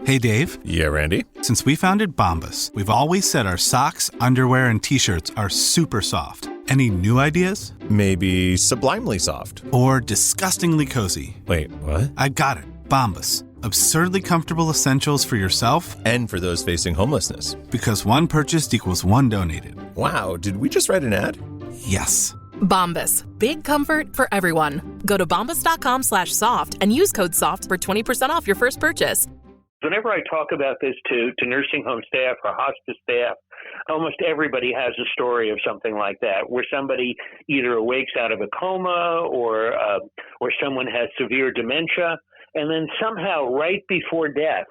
Hey, Dave. Yeah, Randy? Since we founded Bombas, we've always said our socks, underwear, and T-shirts are super soft. Any new ideas? Maybe sublimely soft. Or disgustingly cozy. Wait, what? I got it. Bombas. Absurdly comfortable essentials for yourself and for those facing homelessness. Because one purchased equals one donated. Wow, did we just write an ad? Yes. Bombas. Big comfort for everyone. Go to bombas.com/soft and use code SOFT for 20% off your first purchase. Whenever I talk about this to nursing home staff or hospice staff, almost everybody has a story of something like that, where somebody either awakes out of a coma or someone has severe dementia, and then somehow right before death,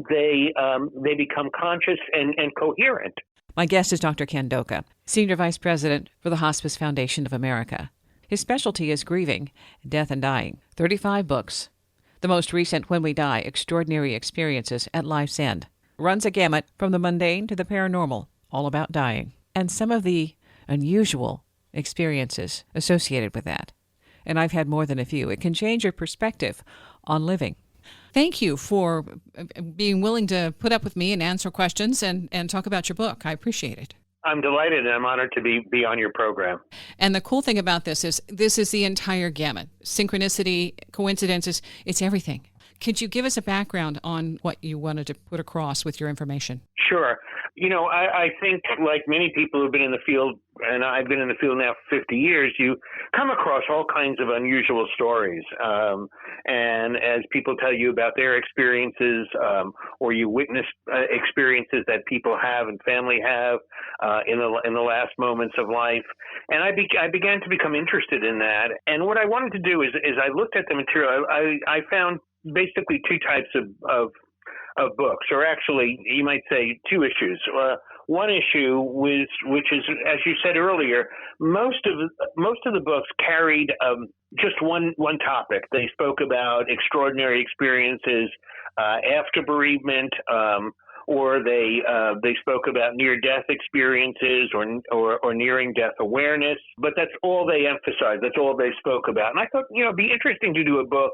they become conscious and coherent. My guest is Dr. Ken Doka, Senior Vice President for the Hospice Foundation of America. His specialty is grieving, death, and dying. 35 books. The most recent, When We Die, Extraordinary Experiences at Life's End, runs a gamut from the mundane to the paranormal, all about dying, and some of the unusual experiences associated with that. And I've had more than a few. It can change your perspective on living. Thank you for being willing to put up with me and answer questions and talk about your book. I appreciate it. I'm delighted and I'm honored to be on your program. And the cool thing about this is the entire gamut. Synchronicity, coincidences, it's everything. Could you give us a background on what you wanted to put across with your information? Sure. You know, I think like many people who've been in the field, and I've been in the field now for 50 years, you come across all kinds of unusual stories. And as people tell you about their experiences, or you witness experiences that people have and family have in the last moments of life. And I began to become interested in that. And what I wanted to do is I looked at the material. I found basically two types of books, or actually you might say two issues. One issue which is, as you said earlier, most of the books carried just one topic. They spoke about extraordinary experiences after bereavement, or they spoke about near-death experiences or nearing-death awareness. But that's all they emphasized. That's all they spoke about. And I thought, it'd be interesting to do a book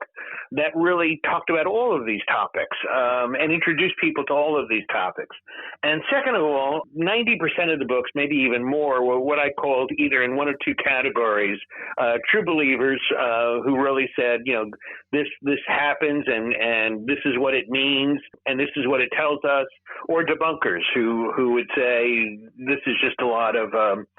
that really talked about all of these topics and introduced people to all of these topics. And second of all, 90% of the books, maybe even more, were what I called either in one or two categories, true believers who really said, this happens and this is what it means and this is what it tells us, or debunkers who would say this is just a lot of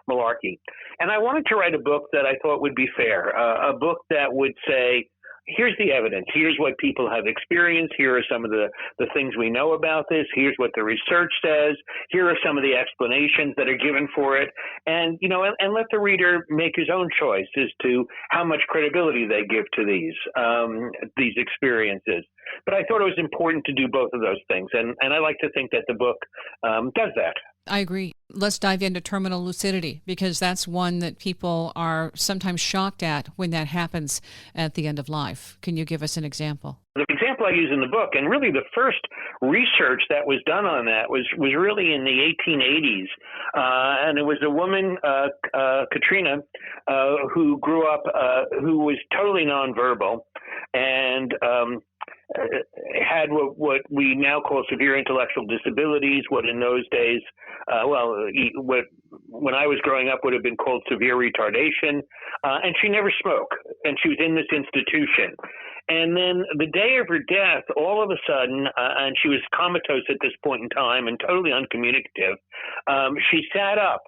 malarkey. And I wanted to write a book that I thought would be fair, a book that would say, here's the evidence. Here's what people have experienced. Here are some of the things we know about this. Here's what the research says. Here are some of the explanations that are given for it. And, and let the reader make his own choice as to how much credibility they give to these experiences. But I thought it was important to do both of those things. And I like to think that the book does that. I agree. Let's dive into terminal lucidity, because that's one that people are sometimes shocked at when that happens at the end of life. Can you give us an example? The example I use in the book, and really the first research that was done on that was really in the 1880s. And it was a woman, Katrina, who grew up, who was totally nonverbal and had what we now call severe intellectual disabilities, what in those days, what when I was growing up would have been called severe retardation. And she never spoke, and she was in this institution. And then the day of her death, all of a sudden, and she was comatose at this point in time and totally uncommunicative, she sat up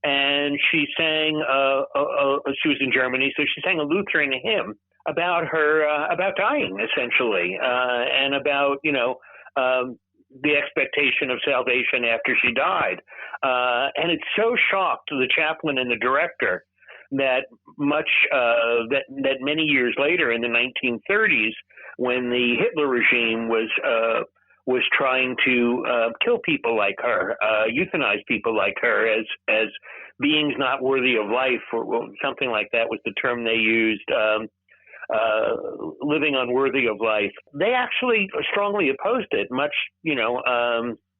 and she sang, she was in Germany, so she sang a Lutheran hymn about her, about dying, essentially, and about, the expectation of salvation after she died. And it so shocked the chaplain and the director that that many years later in the 1930s, when the Hitler regime was trying to kill people like her, euthanize people like her as beings not worthy of life, or something like that was the term they used, living unworthy of life. They actually strongly opposed it, much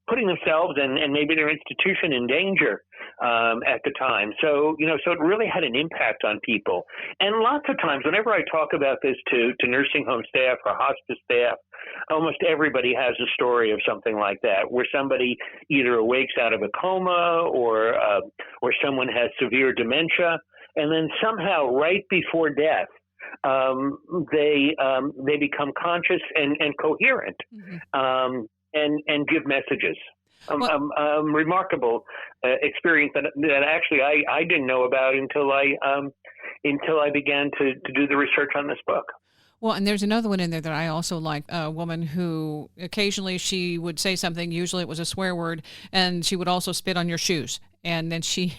putting themselves and maybe their institution in danger at the time. So, so it really had an impact on people. And lots of times, whenever I talk about this to nursing home staff or hospice staff, almost everybody has a story of something like that, where somebody either awakes out of a coma or someone has severe dementia, and then somehow right before death, they become conscious and coherent, and give messages. Remarkable experience that actually I didn't know about until I began to do the research on this book. Well, and there's another one in there that I also like, a woman who occasionally she would say something, usually it was a swear word, and she would also spit on your shoes. And then she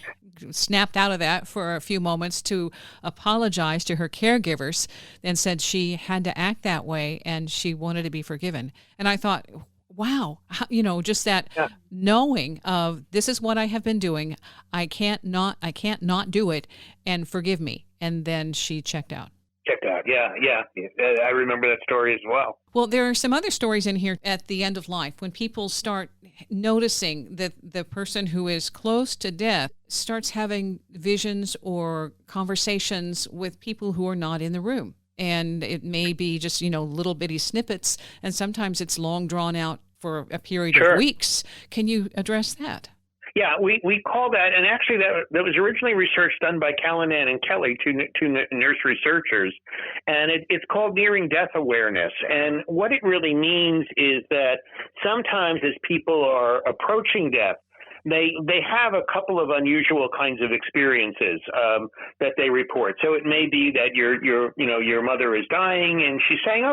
snapped out of that for a few moments to apologize to her caregivers and said she had to act that way and she wanted to be forgiven. And I thought, wow, just that knowing of this is what I have been doing. I can't not do it, and forgive me. And then she checked out. Yeah. I remember that story as well. Well, there are some other stories in here at the end of life when people start noticing that the person who is close to death starts having visions or conversations with people who are not in the room. And it may be just, little bitty snippets, and sometimes it's long drawn out for a period of weeks. Can you address that? Yeah, we call that, and actually that was originally research done by Callanan and Kelly, two nurse researchers, and it's called nearing death awareness. And what it really means is that sometimes as people are approaching death, they have a couple of unusual kinds of experiences that they report. So it may be that your mother is dying and she's saying,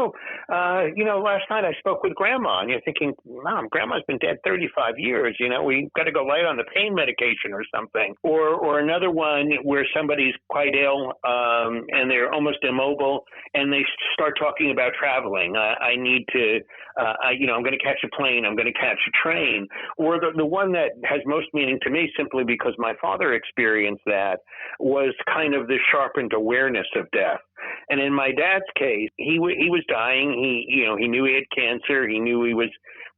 last night I spoke with Grandma, and you're thinking, Mom, Grandma's been dead 35 years. We got to go light on the pain medication or something. Or another one where somebody's quite ill and they're almost immobile, and they start talking about traveling. I need to, I'm going to catch a plane. I'm going to catch a train. Or the one that has most meaning to me, simply because my father experienced that, was kind of the sharpened awareness of death. And in my dad's case, he was dying. He knew he had cancer. He knew he was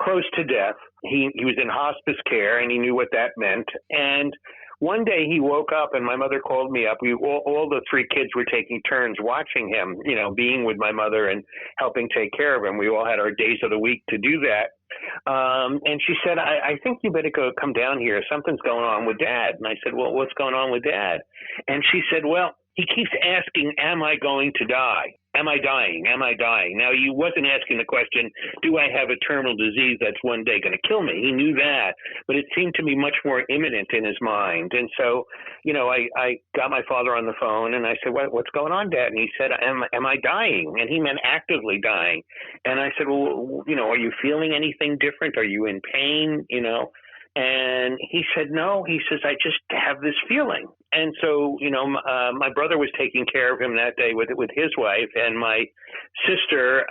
close to death. He was in hospice care, and he knew what that meant. And one day he woke up, and my mother called me up. All the three kids were taking turns watching him, being with my mother and helping take care of him. We all had our days of the week to do that. And she said, I think you better come down here. Something's going on with Dad. And I said, well, what's going on with Dad? And she said, well, he keeps asking, am I going to die? Am I dying? Am I dying? Now, he wasn't asking the question, do I have a terminal disease that's one day going to kill me? He knew that, but it seemed to me much more imminent in his mind. And so, I got my father on the phone, and I said, what's going on, Dad? And he said, am I dying? And he meant actively dying. And I said, well, are you feeling anything different? Are you in pain? And he said, no. He says, I just have this feeling. And so, my brother was taking care of him that day with his wife, and my sister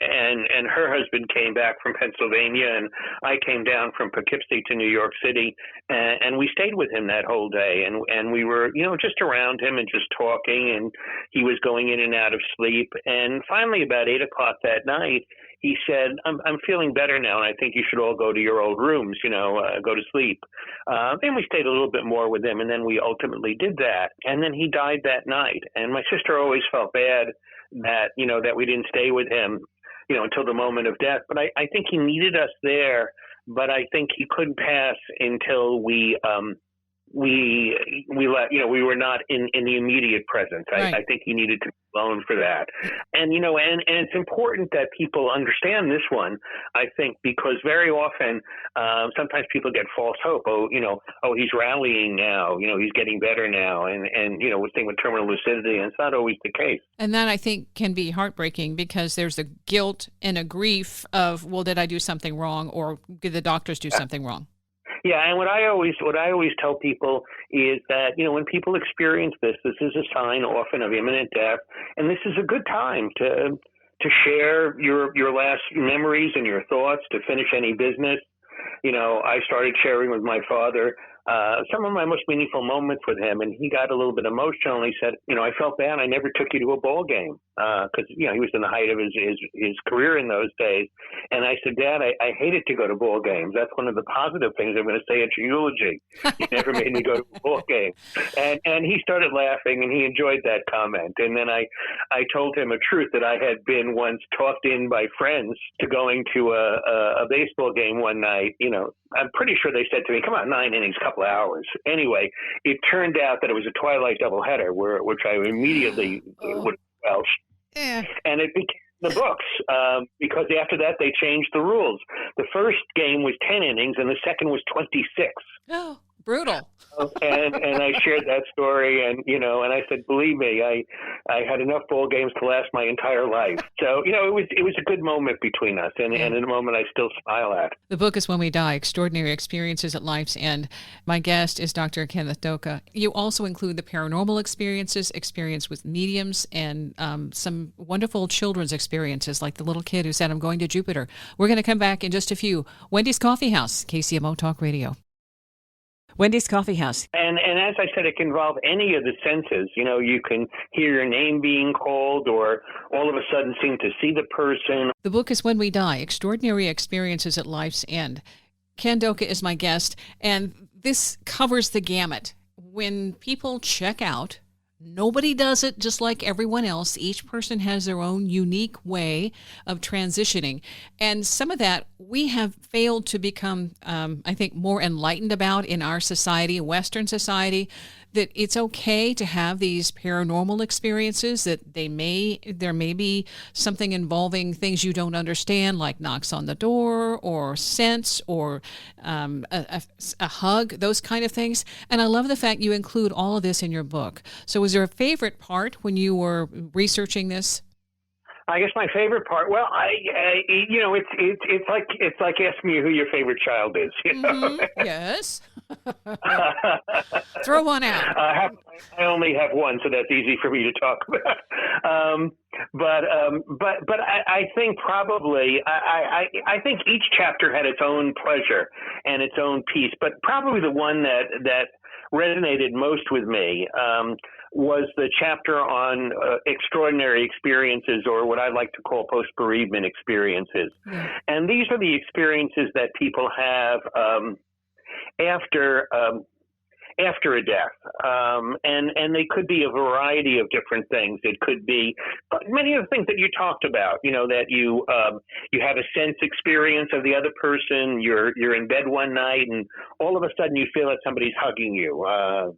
and her husband came back from Pennsylvania, and I came down from Poughkeepsie to New York City, and we stayed with him that whole day, and we were, just around him and just talking, and he was going in and out of sleep. And finally, about 8 o'clock that night, he said, I'm feeling better now, and I think you should all go to your old rooms, go to sleep. And we stayed a little bit more with him, and then we ultimately did that. And then he died that night. And my sister always felt bad that, that we didn't stay with him, until the moment of death. But I think he needed us there, but I think he couldn't pass until we were not in the immediate presence. Right. I think he needed to be alone for that. And, and it's important that people understand this one, I think, because very often, sometimes people get false hope. He's rallying now, he's getting better now. And we're thinking with terminal lucidity, and it's not always the case. And that, I think, can be heartbreaking because there's a guilt and a grief of, well, did I do something wrong, or did the doctors do something wrong? Yeah, and what I always tell people is that, when people experience this is a sign often of imminent death, and this is a good time to share your last memories and your thoughts, to finish any business. I started sharing with my father some of my most meaningful moments with him, and he got a little bit emotional, and he said, I felt bad. I never took you to a ball game because, he was in the height of his career in those days. And I said, Dad, I hated to go to ball games. That's one of the positive things I'm going to say at your eulogy. You never made me go to a ball game. And he started laughing, and he enjoyed that comment. And then I told him a truth that I had been once talked in by friends to going to a baseball game one night. I'm pretty sure they said to me, come on, 9 innings, couple of hours. Anyway, it turned out that it was a twilight doubleheader, which I immediately would welch. Yeah. And it became the books because after that they changed the rules. The first game was 10 innings and the second was 26. Oh, brutal. and I shared that story, and and I said, believe me, I had enough ball games to last my entire life. So it was a good moment between us, and a moment I still smile at. The book is When We Die: Extraordinary Experiences at Life's End. My guest is Dr. Kenneth Doka. You also include the paranormal experiences, experience with mediums, and some wonderful children's experiences, like the little kid who said, "I'm going to Jupiter." We're going to come back in just a few. Wendy's Coffee House, KCMO Talk Radio. Wendy's Coffee House. And as I said, it can involve any of the senses. You can hear your name being called or all of a sudden seem to see the person. The book is When We Die: Extraordinary Experiences at Life's End. Ken Doka is my guest, and this covers the gamut. When people check out, nobody does it just like everyone else. Each person has their own unique way of transitioning. And some of that we have failed to become, I think, more enlightened about in our society, Western society, that it's okay to have these paranormal experiences, that there may be something involving things you don't understand, like knocks on the door or scents or a hug, those kind of things. And I love the fact you include all of this in your book. So was there a favorite part when you were researching this? I guess my favorite part. Well, it's like asking me who your favorite child is. Mm-hmm. Yes. Throw one out. I only have one, so that's easy for me to talk about. But I think probably I think each chapter had its own pleasure and its own piece. But probably the one that resonated most with me was the chapter on extraordinary experiences, or what I like to call post-bereavement experiences. Mm. And these are the experiences that people have after a death. And they could be a variety of different things. It could be many of the things that you talked about, that you have a sense experience of the other person. You're in bed one night and all of a sudden you feel that somebody's hugging you, or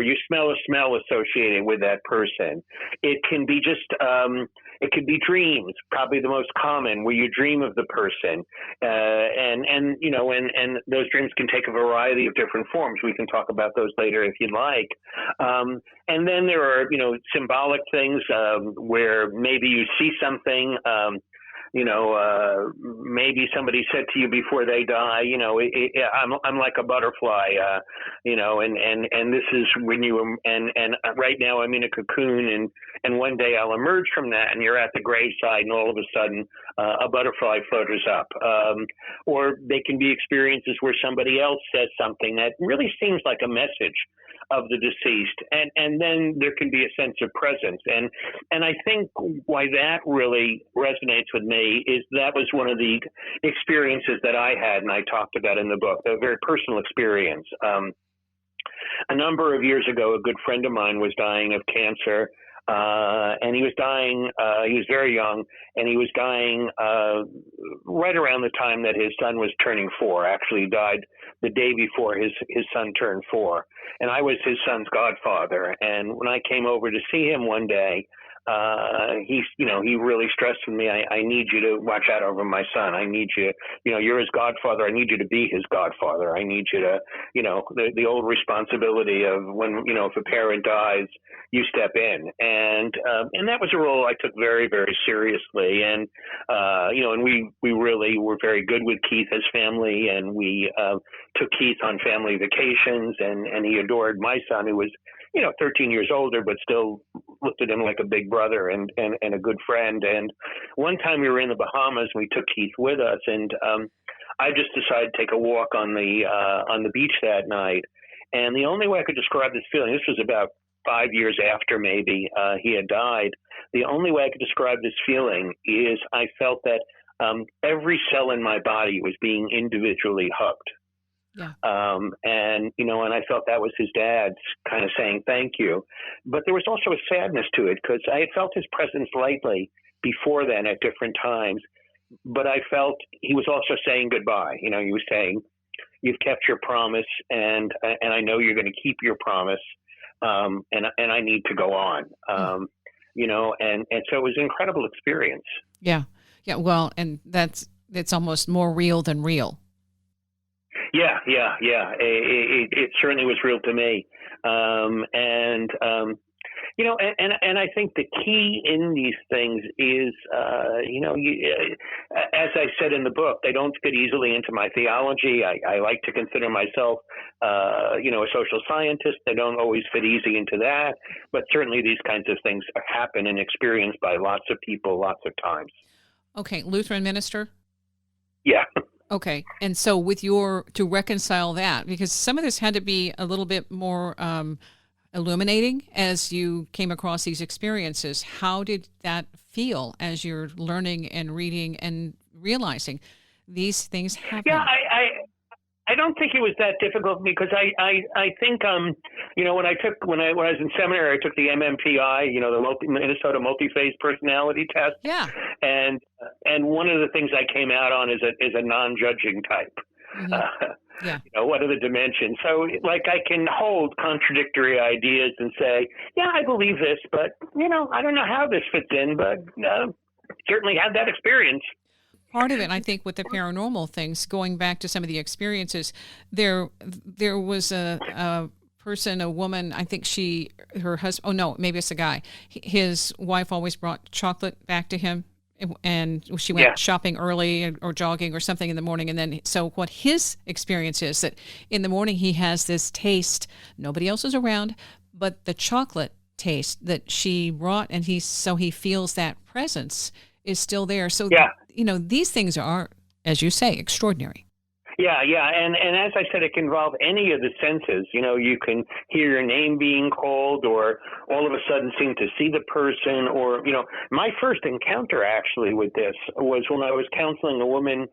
you smell a smell associated with that person. It can be just, it could be dreams, probably the most common, where you dream of the person. And those dreams can take a variety of different forms. We can talk about those later if you'd like. And then there are, symbolic things where maybe you see something, maybe somebody said to you before they die, I'm like a butterfly, and this is when and right now I'm in a cocoon, and one day I'll emerge from that, and you're at the graveside, and all of a sudden a butterfly flutters up. Or they can be experiences where somebody else says something that really seems like a message of the deceased, and then there can be a sense of presence, and I think why that really resonates with me is that was one of the experiences that I had, and I talked about in the book, a very personal experience. A number of years ago, a good friend of mine was dying of cancer, and he was dying. He was very young, and he was dying right around the time that his son was turning 4. Actually, he died the day before his son turned 4. And I was his son's godfather. And when I came over to see him one day, he really stressed with me, I need you to watch out over my son. I need you, you're his godfather. I need you to be his godfather. I need you to, the old responsibility of when, if a parent dies, you step in. And that was a role I took very, very seriously. And, and we really were very good with Keith's family, and we took Keith on family vacations, and he adored my son, who was 13 years older, but still looked at him like a big brother and a good friend. And one time we were in the Bahamas, and we took Keith with us, and I just decided to take a walk on the beach that night. And the only way I could describe this feeling, this was about 5 years after maybe he had died. The only way I could describe this feeling is I felt that every cell in my body was being individually hugged. Yeah. And I felt that was his dad kind of saying thank you. But there was also a sadness to it because I had felt his presence lightly before then at different times. But I felt he was also saying goodbye. He was saying, you've kept your promise, and I know you're going to keep your promise, and I need to go on. And so it was an incredible experience. Yeah. Well, and it's almost more real than real. Yeah. It certainly was real to me. And I think the key in these things is, as I said in the book, they don't fit easily into my theology. I like to consider myself, a social scientist. They don't always fit easy into that. But certainly these kinds of things happen and experienced by lots of people, lots of times. Okay. Lutheran minister? Yeah. Okay. And so to reconcile that, because some of this had to be a little bit more illuminating as you came across these experiences. How did that feel as you're learning and reading and realizing these things happen? Yeah, I don't think it was that difficult because I think when I was in seminary, I took the MMPI, the Minnesota Multi-Phase Personality Test. Yeah. And one of the things I came out on is a non-judging type. Mm-hmm. Yeah. What are the dimensions? So, I can hold contradictory ideas and say, yeah, I believe this, but, I don't know how this fits in, but certainly had that experience. Part of it, I think, with the paranormal things, going back to some of the experiences, there was a person, a woman, I think her husband, oh no, maybe it's a guy. His wife always brought chocolate back to him. And she went shopping early or jogging or something in the morning. And then, so what his experience is that in the morning he has this taste, nobody else is around, but the chocolate taste that she brought, and he feels that presence is still there. So, these things are, as you say, extraordinary. Yeah. And as I said, it can involve any of the senses. You can hear your name being called, or all of a sudden seem to see the person, or, my first encounter actually with this was when I was counseling a woman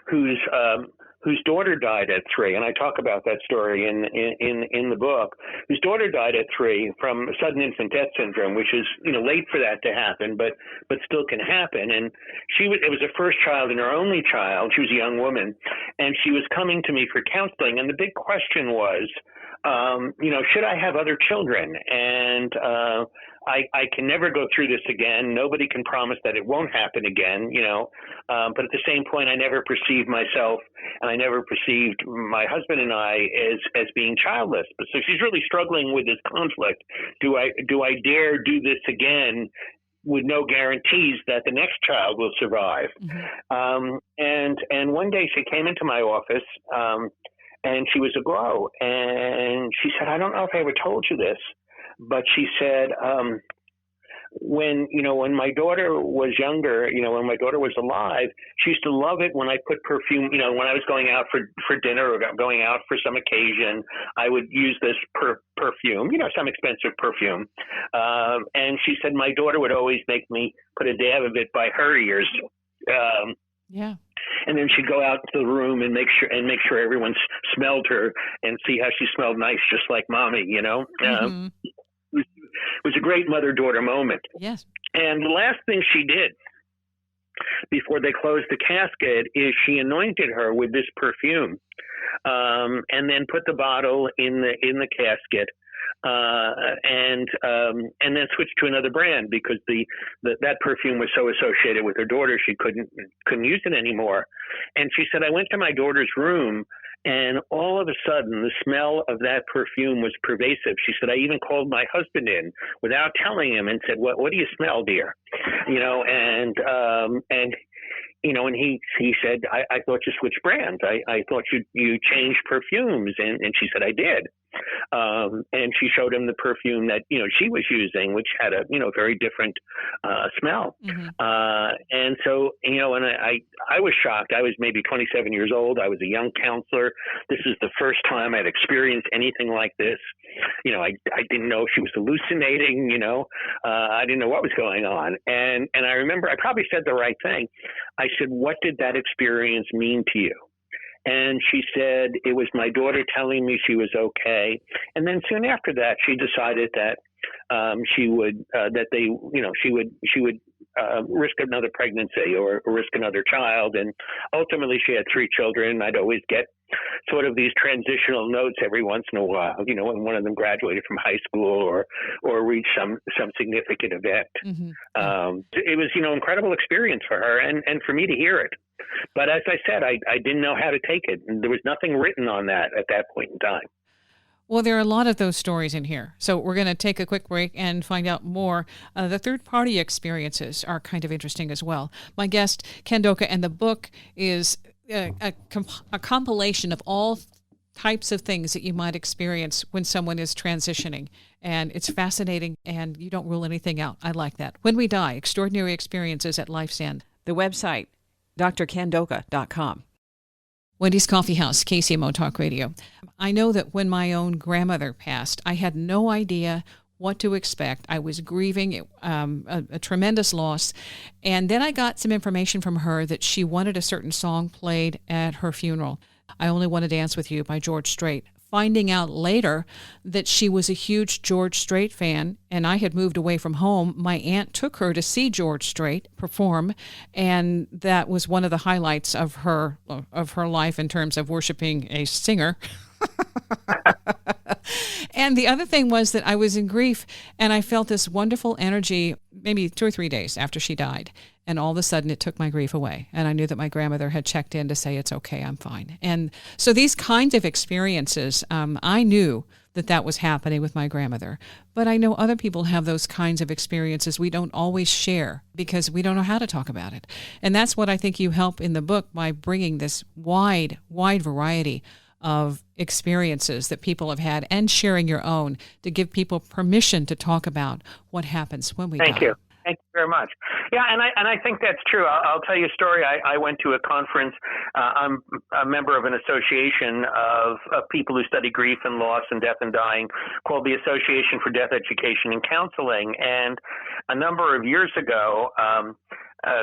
whose daughter died at 3, and I talk about that story in the book, whose daughter died at 3 from sudden infant death syndrome, which is, late for that to happen, but still can happen. And it was her first child and her only child. She was a young woman, and she was coming to me for counseling. And the big question was, should I have other children? And I can never go through this again. Nobody can promise that it won't happen again, but at the same point, I never perceived myself, and I never perceived my husband and I as being childless. But so she's really struggling with this conflict. Do I dare do this again with no guarantees that the next child will survive? Mm-hmm. And one day she came into my office, and she was aglow, and she said, I don't know if I ever told you this, but she said, when my daughter was younger, when my daughter was alive, she used to love it when I put perfume, when I was going out for dinner or going out for some occasion, I would use this perfume, some expensive perfume. And she said my daughter would always make me put a dab of it by her ears. Yeah. And then she'd go out to the room and make sure everyone smelled her and see how she smelled nice, just like mommy, Mm-hmm. It was a great mother-daughter moment. Yes. And the last thing she did before they closed the casket is she anointed her with this perfume, and then put the bottle in the casket, and then switched to another brand because that perfume was so associated with her daughter she couldn't use it anymore. And she said, I went to my daughter's room, and all of a sudden the smell of that perfume was pervasive. She said, I even called my husband in without telling him and said, what do you smell, dear? And he said, I thought you switched brands. I thought you changed perfumes. And she said, I did. And she showed him the perfume that, she was using, which had a, very different smell. Mm-hmm. And so, and I was shocked. I was maybe 27 years old. I was a young counselor. This is the first time I'd experienced anything like this. I didn't know if she was hallucinating, I didn't know what was going on. And I remember I probably said the right thing. I said, what did that experience mean to you? And she said, it was my daughter telling me she was okay. And then soon after that, she decided that she would risk another pregnancy or risk another child. And ultimately, she had 3 children. I'd always get sort of these transitional notes every once in a while, when one of them graduated from high school or reached some significant event. Mm-hmm. It was, incredible experience for her and for me to hear it. But as I said, I didn't know how to take it. And there was nothing written on that at that point in time. Well, there are a lot of those stories in here. So we're going to take a quick break and find out more. The third-party experiences are kind of interesting as well. My guest, Ken Doka, and the book is a compilation of all types of things that you might experience when someone is transitioning. And it's fascinating, and you don't rule anything out. I like that. When We Die, Extraordinary Experiences at Life's End. The website, drkendoka.com. Wendy's Coffee House, KCMO Talk Radio. I know that when my own grandmother passed, I had no idea what to expect. I was grieving a tremendous loss. And then I got some information from her that she wanted a certain song played at her funeral. I Only Want to Dance With You by George Strait. Finding out later that she was a huge George Strait fan, and I had moved away from home, my aunt took her to see George Strait perform, and that was one of the highlights of her life in terms of worshiping a singer. And the other thing was that I was in grief, and I felt this wonderful energy maybe 2 or 3 days after she died. And all of a sudden, it took my grief away. And I knew that my grandmother had checked in to say, it's okay, I'm fine. And so these kinds of experiences, I knew that was happening with my grandmother. But I know other people have those kinds of experiences we don't always share because we don't know how to talk about it. And that's what I think you help in the book by bringing this wide variety of experiences that people have had and sharing your own to give people permission to talk about what happens when we die. Thank you. Thank you very much. Yeah, and I think that's true. I'll tell you a story. I went to a conference. I'm a member of an association of people who study grief and loss and death and dying called the Association for Death Education and Counseling. And a number of years ago,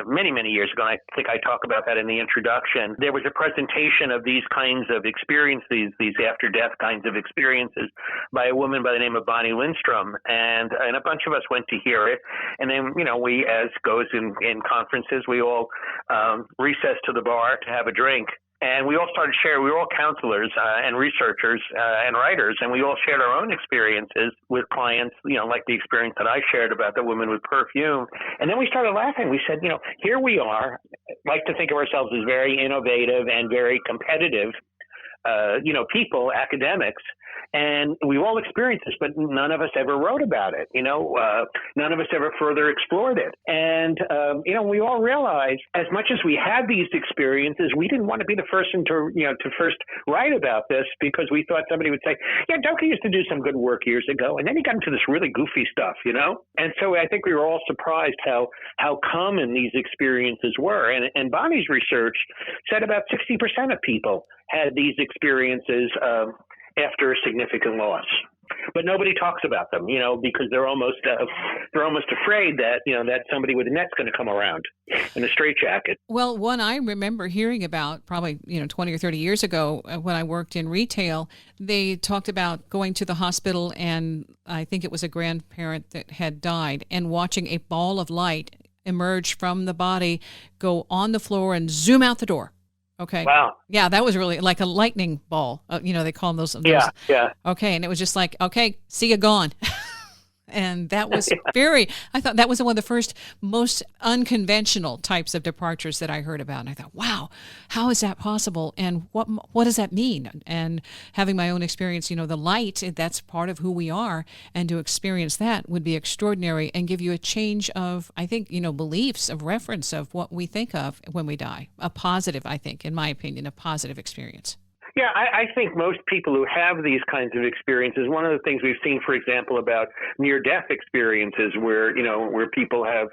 many years ago, and I think I talk about that in the introduction, there was a presentation of these kinds of experiences, these after-death kinds of experiences by a woman by the name of Bonnie Lindstrom, and a bunch of us went to hear it. And then, we, as goes in conferences, we all recessed to the bar to have a drink. And we all started sharing. We were all counselors and researchers and writers, and we all shared our own experiences with clients, like the experience that I shared about the woman with perfume. And then we started laughing. We said, here we are, like to think of ourselves as very innovative and very competitive, people, academics. And we've all experienced this, but none of us ever wrote about it. None of us ever further explored it. And, we all realized as much as we had these experiences, we didn't want to be the person to first write about this because we thought somebody would say, yeah, Doka used to do some good work years ago. And then he got into this really goofy stuff, And so I think we were all surprised how common these experiences were. And Bonnie's research said about 60% of people had these experiences after a significant loss. But nobody talks about them, because they're almost afraid that, that somebody with a net's going to come around in a straitjacket. Well, one I remember hearing about probably, 20 or 30 years ago when I worked in retail, they talked about going to the hospital and I think it was a grandparent that had died and watching a ball of light emerge from the body, go on the floor and zoom out the door. Okay. Wow. Yeah, that was really like a lightning ball. They call them those. Yeah. Okay, and it was just like, okay, see you gone. And that was I thought that was one of the first most unconventional types of departures that I heard about. And I thought, wow, how is that possible? And what does that mean? And having my own experience, the light, that's part of who we are. And to experience that would be extraordinary and give you a change of, I think, beliefs of reference of what we think of when we die. A positive, I think, in my opinion, a positive experience. Yeah, I think most people who have these kinds of experiences, one of the things we've seen, for example, about near-death experiences where people have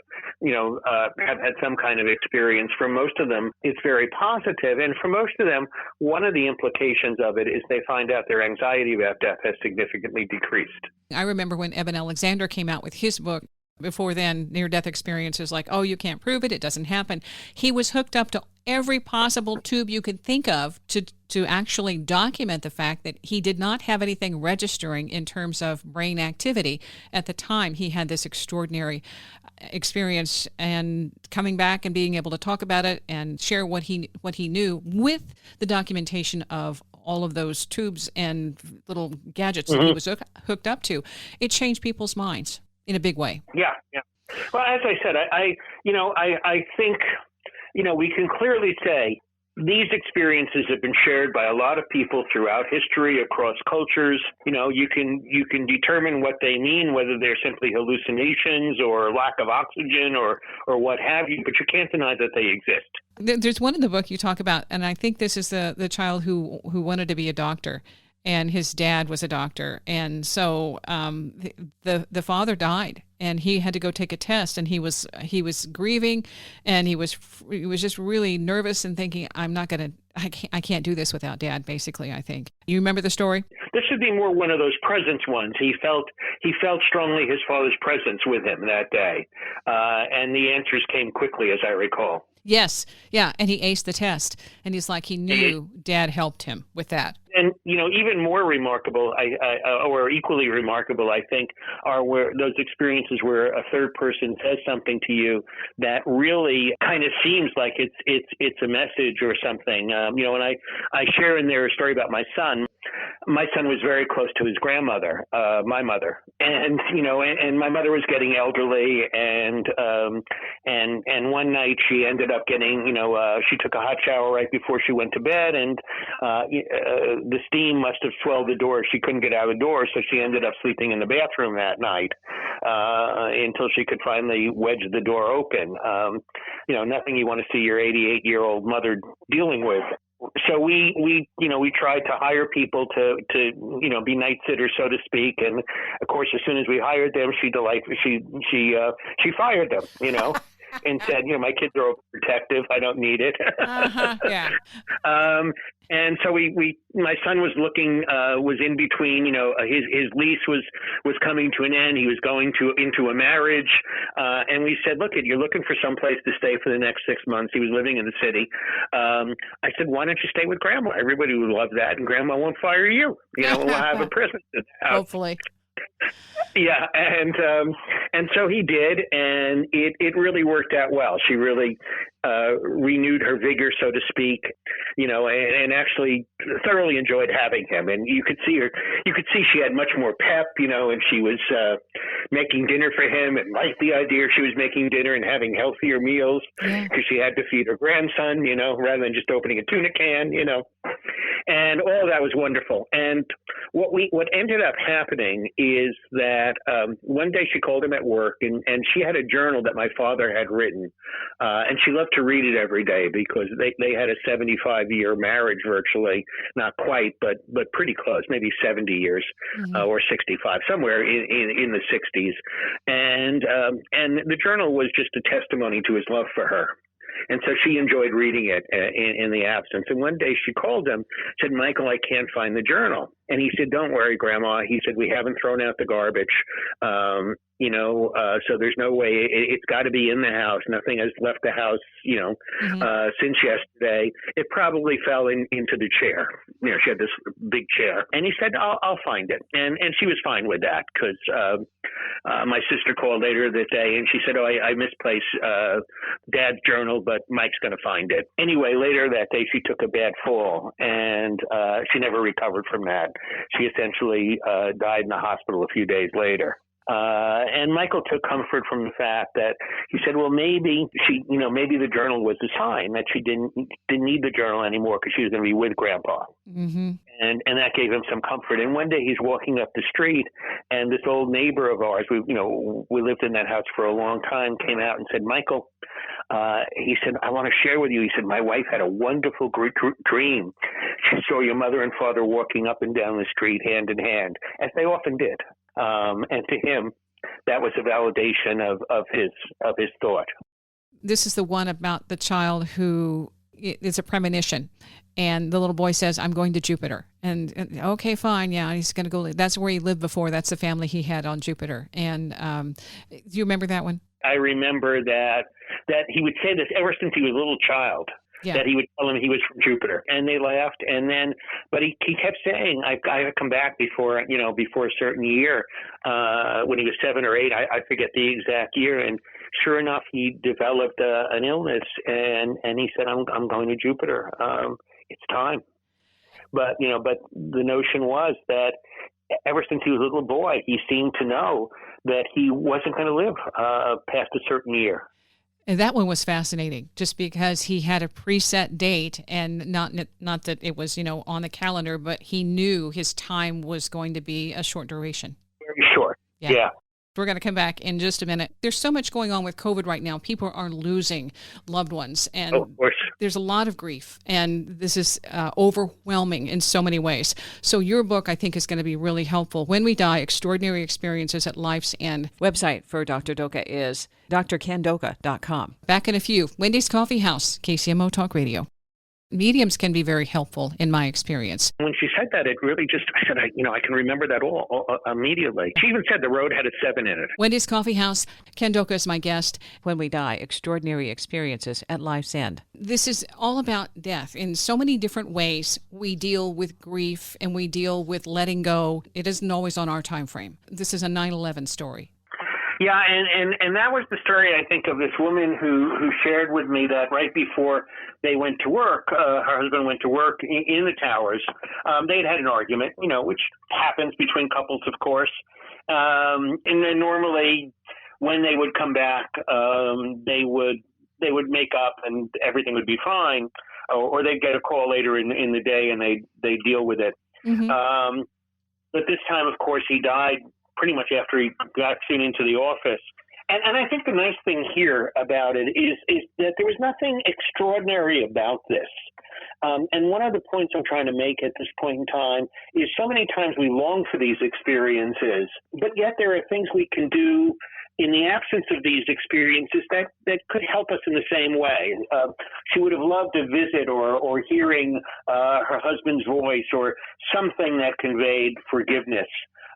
had some kind of experience, for most of them, it's very positive. And for most of them, one of the implications of it is they find out their anxiety about death has significantly decreased. I remember when Eben Alexander came out with his book. Before then, near-death experiences like, oh, you can't prove it, it doesn't happen. He was hooked up to every possible tube you could think of to actually document the fact that he did not have anything registering in terms of brain activity. At the time, he had this extraordinary experience, and coming back and being able to talk about it and share what he knew with the documentation of all of those tubes and little gadgets that he was hooked up to, it changed people's minds in a big way. Yeah. Well, as I said, I think, we can clearly say these experiences have been shared by a lot of people throughout history, across cultures. You can determine what they mean, whether they're simply hallucinations or lack of oxygen or what have you, but you can't deny that they exist. There's one in the book you talk about, and I think this is the child who wanted to be a doctor. And his dad was a doctor, and so the father died, and he had to go take a test, and he was grieving, and he was just really nervous and thinking, I can't do this without Dad. Basically, I think you remember the story. This should be more one of those presence ones. He felt strongly his father's presence with him that day, and the answers came quickly, as I recall. Yes, yeah, and he aced the test, and he's like he knew Dad helped him with that. And even more remarkable, or equally remarkable, I think, are where those experiences where a third person says something to you that really kind of seems like it's a message or something. And I share in there a story about my son. My son was very close to his grandmother, my mother, and my mother was getting elderly, and one night she ended up getting, she took a hot shower right before she went to bed, and the steam must have swelled the door. She couldn't get out of the door, so she ended up sleeping in the bathroom that night until she could finally wedge the door open. Nothing you want to see your 88-year-old mother dealing with. So we tried to hire people to be night sitters, so to speak. And of course, as soon as we hired them, she fired them, and said, my kids are overprotective. I don't need it. Yeah. And so my son was was in between, his lease was coming to an end. He was going into a marriage. And we said, look, you're looking for some place to stay for the next 6 months. He was living in the city. I said, why don't you stay with Grandma? Everybody would love that. And Grandma won't fire you. We'll have a presence in the house. Hopefully. Yeah, and so he did, and it really worked out well. She really renewed her vigor, so to speak, and actually thoroughly enjoyed having him. And you could see she had much more pep, and she was making dinner for him and liked the idea she was making dinner and having healthier meals because she had to feed her grandson, rather than just opening a tuna can, and all of that was wonderful. And what ended up happening is that one day she called him at work, and she had a journal that my father had written, and she loved to read it every day because they had a 75-year marriage virtually, not quite, but pretty close, maybe 70 years or 65, somewhere in the 60s. And the journal was just a testimony to his love for her. And so she enjoyed reading it in the absence. And one day she called him, said, Michael, I can't find the journal. And he said, don't worry, Grandma. He said, we haven't thrown out the garbage. So there's no way. It's got to be in the house. Nothing has left the house, since yesterday. It probably fell into the chair. She had this big chair. And he said, I'll find it. And she was fine with that because my sister called later that day and she said, I misplaced Dad's journal, but Mike's going to find it. Anyway, later that day, she took a bad fall and she never recovered from that. She essentially died in the hospital a few days later. And Michael took comfort from the fact that he said, well, maybe maybe the journal was a sign that she didn't need the journal anymore because she was going to be with Grandpa. Mm-hmm. And that gave him some comfort. And one day he's walking up the street and this old neighbor of ours, we lived in that house for a long time, came out and said, Michael, He said, I want to share with you. He said, my wife had a wonderful dream. She saw your mother and father walking up and down the street hand in hand, as they often did. And to him, that was a validation of his thought. This is the one about the child who it's a premonition. And the little boy says, I'm going to Jupiter. And okay, fine. Yeah, he's going to go. That's where he lived before. That's the family he had on Jupiter. And do you remember that one? I remember that he would say this ever since he was a little child. Yeah. That he would tell him he was from Jupiter, and they laughed. And then, but he kept saying, "I got to come back before a certain year." When he was 7 or 8, I forget the exact year. And sure enough, he developed an illness, and he said, "I'm going to Jupiter. It's time." But the notion was that ever since he was a little boy, he seemed to know that he wasn't going to live past a certain year. And that one was fascinating, just because he had a preset date, and not that it was, on the calendar, but he knew his time was going to be a short duration. Very short. Yeah. We're going to come back in just a minute. There's so much going on with COVID right now. People are losing loved ones, and of course, there's a lot of grief, and this is overwhelming in so many ways. So your book, I think, is going to be really helpful. When We Die, Extraordinary Experiences at Life's End. Website for Dr. Doka is drkendoka.com. Back in a few. Wendy's Coffee House, KCMO Talk Radio. Mediums can be very helpful in my experience. When she said that, it really I said, I can remember that all immediately. She even said the road had a 7 in it. Wendy's Coffee House. Ken Doka is my guest. When We Die, Extraordinary Experiences at Life's End. This is all about death. In so many different ways, we deal with grief and we deal with letting go. It isn't always on our time frame. This is a 9/11 story. Yeah, and that was the story, I think, of this woman who shared with me that right before they went to work, her husband went to work in the towers. They'd had an argument, which happens between couples, of course. And then normally when they would come back, they would make up and everything would be fine, or they'd get a call later in the day and they deal with it. Mm-hmm. But this time, of course, he died pretty much after he got seen into the office. And I think the nice thing here about it is that there was nothing extraordinary about this. And one of the points I'm trying to make at this point in time is so many times we long for these experiences, but yet there are things we can do in the absence of these experiences that could help us in the same way. She would have loved a visit or hearing her husband's voice or something that conveyed forgiveness.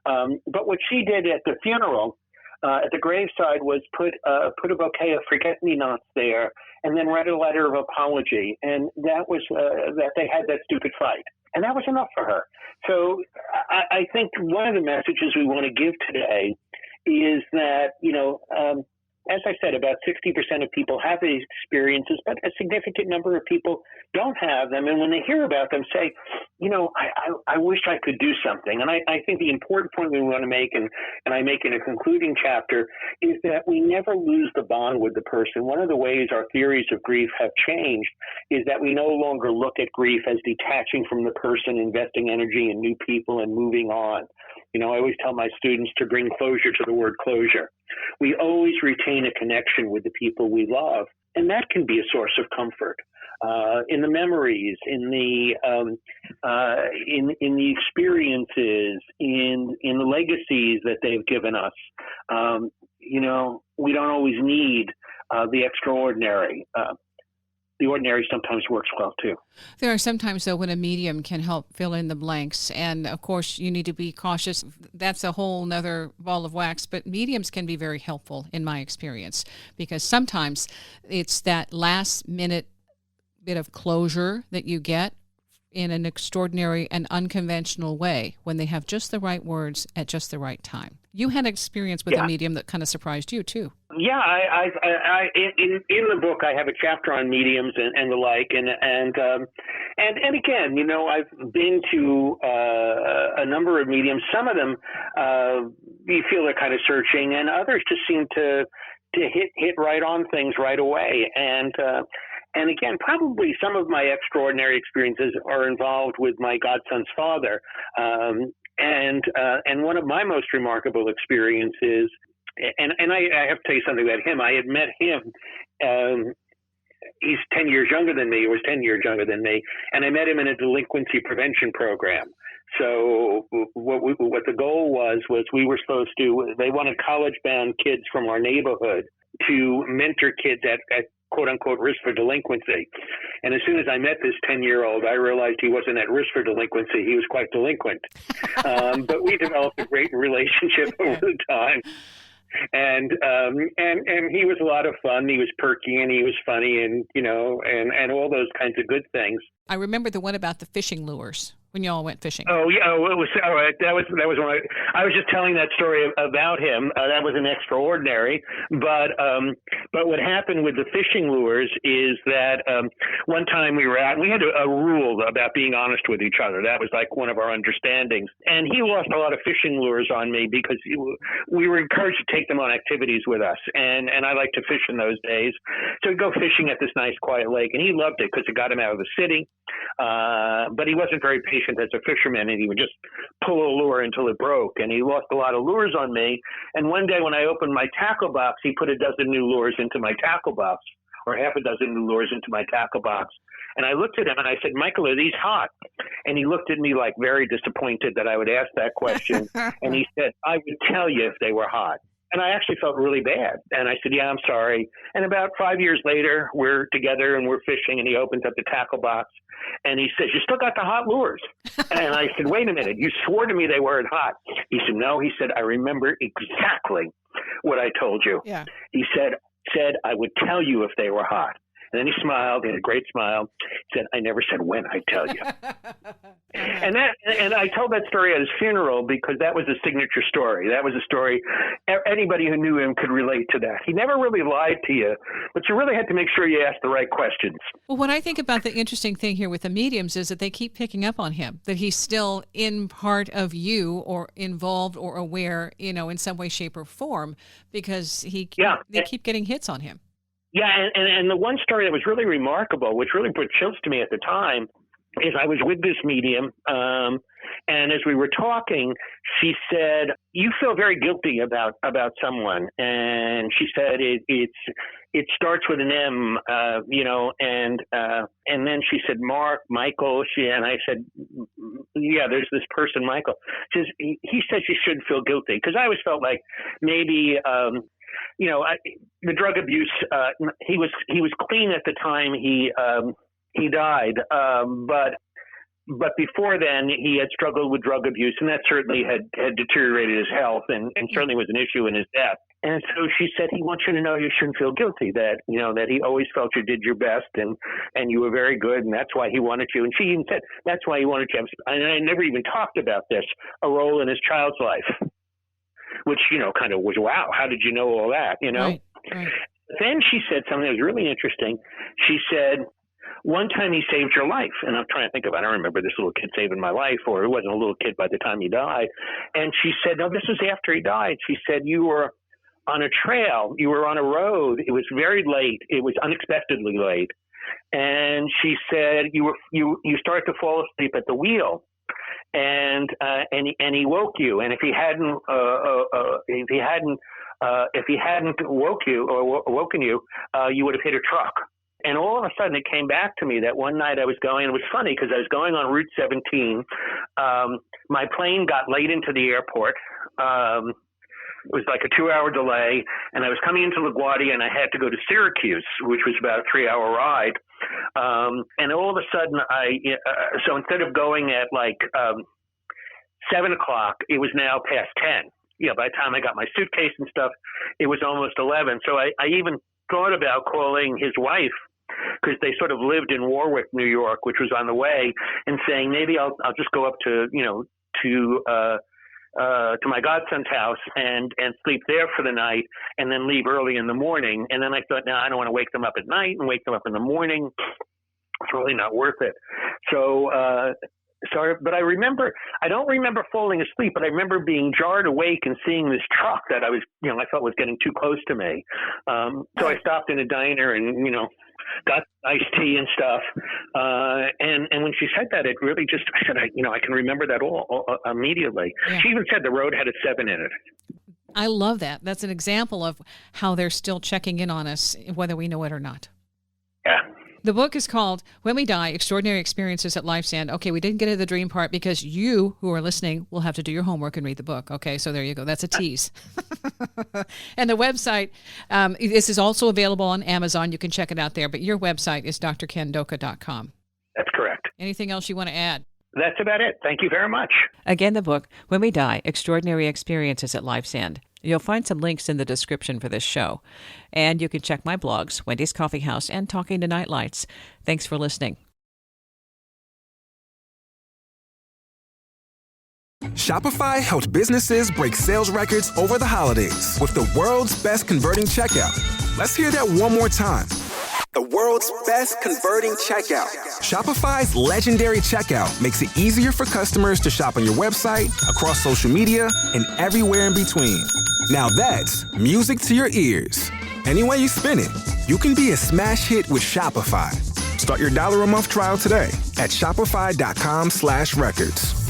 But what she did at the funeral, at the graveside, was put a bouquet of forget-me-nots there, and then write a letter of apology. And that was that they had that stupid fight, and that was enough for her. So I think one of the messages we want to give today is that as I said, about 60% of people have these experiences, but a significant number of people don't have them. And when they hear about them, say, I wish I could do something. And I think the important point we want to make, and I make in a concluding chapter, is that we never lose the bond with the person. One of the ways our theories of grief have changed is that we no longer look at grief as detaching from the person, investing energy in new people, and moving on. I always tell my students to bring closure to the word closure. We always retain a connection with the people we love, and that can be a source of comfort in the memories, in the experiences, in the legacies that they've given us. We don't always need the extraordinary. The ordinary sometimes works well, too. There are sometimes, though, when a medium can help fill in the blanks. And, of course, you need to be cautious. That's a whole nother ball of wax. But mediums can be very helpful, in my experience, because sometimes it's that last-minute bit of closure that you get in an extraordinary and unconventional way when they have just the right words at just the right time. You had experience with a medium that kind of surprised you, too. Yeah, in the book I have a chapter on mediums and the like, and again, I've been to a number of mediums. Some of them you feel they're kind of searching, and others just seem to hit right on things right away. And again, probably some of my extraordinary experiences are involved with my godson's father. And one of my most remarkable experiences, and I have to tell you something about him. I had met him he's 10 years younger than me, or was 10 years younger than me, and I met him in a delinquency prevention program. So what the goal was we were supposed to, they wanted college-bound kids from our neighborhood to mentor kids at quote-unquote risk for delinquency. And as soon as I met this 10-year-old, I realized he wasn't at risk for delinquency. He was quite delinquent. But we developed a great relationship over the time. And he was a lot of fun. He was perky and he was funny and, and all those kinds of good things. I remember the one about the fishing lures when you all went fishing. Oh yeah, it was all right. That was one. I was just telling that story about him. That was an extraordinary. But what happened with the fishing lures is that one time we were out, and we had a rule about being honest with each other. That was like one of our understandings. And he lost a lot of fishing lures on me because we were encouraged to take them on activities with us, and I liked to fish in those days. So we'd go fishing at this nice quiet lake, and he loved it because it got him out of the city. But he wasn't very patient as a fisherman, and he would just pull a lure until it broke, and he lost a lot of lures on me. And one day when I opened my tackle box, he put a dozen new lures into my tackle box, or half a dozen new lures into my tackle box. And I looked at him and I said, "Michael, are these hot?" And he looked at me like very disappointed that I would ask that question. And he said, "I would tell you if they were hot." And I actually felt really bad. And I said, "Yeah, I'm sorry." And about 5 years later, we're together and we're fishing, and he opens up the tackle box and he says, "You still got the hot lures?" And I said, "Wait a minute, you swore to me they weren't hot." He said, "No." He said, "I remember exactly what I told you." Yeah. He said, "I would tell you if they were hot." And then he smiled, he had a great smile. He said, "I never said when I'd tell you." And I told that story at his funeral because that was a signature story. That was a story anybody who knew him could relate to that. He never really lied to you, but you really had to make sure you asked the right questions. Well, what I think about the interesting thing here with the mediums is that they keep picking up on him, that he's still in part of you or involved or aware, in some way, shape, or form, because they keep getting hits on him. Yeah, and the one story that was really remarkable, which really put chills to me at the time, is I was with this medium, and as we were talking, she said, "You feel very guilty about someone," and she said it starts with an M, and then she said Michael, and I said, "Yeah, there's this person, Michael." She says, he says you should feel guilty, because I always felt like maybe. The drug abuse. He was clean at the time he died, but before then he had struggled with drug abuse, and that certainly had deteriorated his health, and certainly was an issue in his death. And so she said, "He wants you to know you shouldn't feel guilty. That that he always felt you did your best, and you were very good, and that's why he wanted you." And she even said that's why he wanted you. And I never even talked about this, a role in his child's life. Which, kind of was, wow, how did you know all that, Right. Then she said something that was really interesting. She said, "One time he saved your life." And I'm trying to think of, I don't remember this little kid saving my life, or it wasn't a little kid by the time he died. And she said, "No, this was after he died." She said, "You were on a trail, you were on a road. It was very late. It was unexpectedly late." And she said, you started to fall asleep at the wheel. And he woke you. And if he hadn't woken you, you would have hit a truck. And all of a sudden, it came back to me that one night I was going. It was funny because I was going on Route 17. My plane got late into the airport. It was like a 2-hour delay, and I was coming into LaGuardia, and I had to go to Syracuse, which was about a 3-hour ride. And all of a sudden, so instead of going at 7 o'clock, it was now past 10. By the time I got my suitcase and stuff, it was almost 11. So I even thought about calling his wife, because they sort of lived in Warwick, New York, which was on the way, and saying maybe I'll just go up to my godson's house and sleep there for the night, and then leave early in the morning. And then I thought, no, I don't want to wake them up at night and wake them up in the morning. It's really not worth it. So, but I don't remember falling asleep, but I remember being jarred awake and seeing this truck that I felt was getting too close to me. So I stopped in a diner and, got iced tea and stuff. And when she said that, it really just, I said, I can remember that all immediately. Yeah. She even said the road had a 7 in it. I love that. That's an example of how they're still checking in on us, whether we know it or not. Yeah. The book is called When We Die, Extraordinary Experiences at Life's End. Okay, we didn't get into the dream part because you who are listening will have to do your homework and read the book. Okay, so there you go. That's a tease. And the website, this is also available on Amazon. You can check it out there. But your website is drkendoka.com. That's correct. Anything else you want to add? That's about it. Thank you very much. Again, the book, When We Die, Extraordinary Experiences at Life's End. You'll find some links in the description for this show. And you can check my blogs, Wendy's Coffee House and Talking to Nightlights. Thanks for listening. Shopify helps businesses break sales records over the holidays with the world's best converting checkout. Let's hear that one more time. The world's best converting checkout. Shopify's legendary checkout makes it easier for customers to shop on your website, across social media, and everywhere in between. Now that's music to your ears. Any way you spin it, you can be a smash hit with Shopify. Start your $1 a month trial today at shopify.com/records.